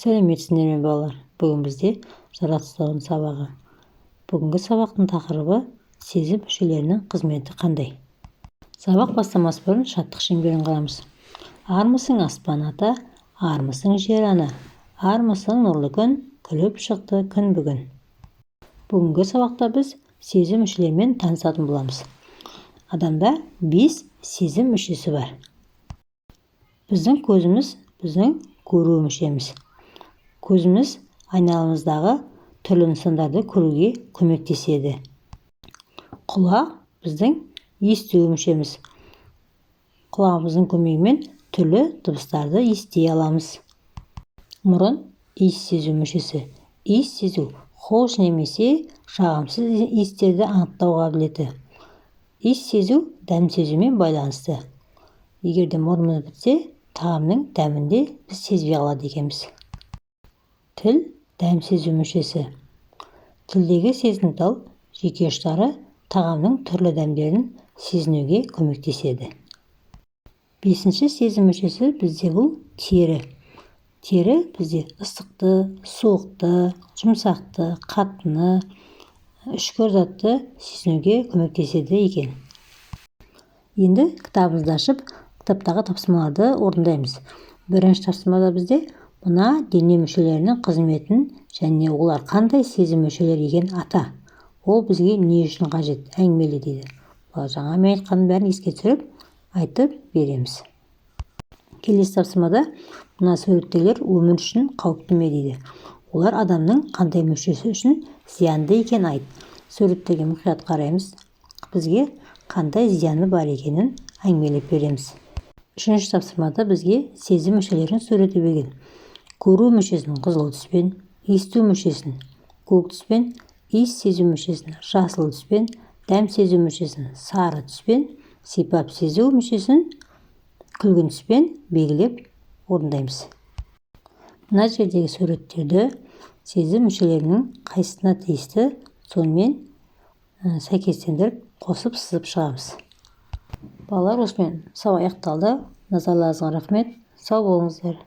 Сәлеметсіздер ме балалар? Бүгін бізде жаратылыстану сабағы. Бүгінгі сабақтың тақырыбы сезім мүшелерінің қызметі қандай? Сабақ бастамас бұрын шаттық шеңберін қарамыз. Армысың аспан ата, армысың жер ана, армысың нұрлы күн, күліп шықты күн бүгін. Бүгінгі сабақта біз сезім мүшелерімен танысатын боламыз. Адамда 5 сезім мүшесі бар. Біздің көзіміз біздің көру мүшеміз. Көзіміз айналамыздағы түрлі нысандарды көруге көмектеседі. Құлақ біздің есту мүшеміз. Құлағымыздың көмегімен түрлі дыбыстарды ести аламыз. Мұрын иіс сезу мүшесі. Иіс сезу хош немесе жағымсыз иістерді анықтау қабілеті. Иіс сезу дәм сезумен байланысты. Егер де мұрнымыз бітсе, тағамның дәмін де біз сезбей қалады екенбіз. Тіл дәм сезу мүшесі. Тілдегі сезімтал жеке ұштары тағамның түрлі дәмдерін сезінуге көмектеседі. 5-ші сезім мүшесі бізде бұл тері. Тері бізде ыстықты, суықты, жұмсақты, қаттыны, үшкір затты сезінуге көмектеседі екен. Енді кітабымызды ашып, кітаптағы тапсырмаларды орындаймыз. Бірінші тапсырмада бізде мына дене мүшелерінің қызметін және олар қандай сезім мүшелері екенін ата. Ол бізге не үшін қажет? Әңгімеле дейді. Жаңа мен айтқанның бәрін еске түсіріп, айтып береміз. Келесі тапсырмада мына суреттегілер өмір үшін қауіпті ме дейді. Олар адамның қандай мүшесі үшін зиянды екенін айт. Суреттерге мұқият қараймыз. Бізге қандай зияны бар екенін әңгімелеп береміз. Үшінші тапсырмада бізге сезім мүшелерін суреті берген. Көру мүшесін қызыл түспен, есту мүшесін көк түспен, иіс сезу мүшесін жасыл түспен, дәм сезу мүшесін сары түспен, сипап сезу мүшесін күлгін түспен белгілеп орындаймыз. Мына жердегі суреттерді сезім мүшелерінің қайсысына тиісті сонымен сәйкестендіріп қосып сызып шығамыз. Балалар, осымен сабақ аяқталды. Назарларыңызға рахмет. Сау болыңыздар.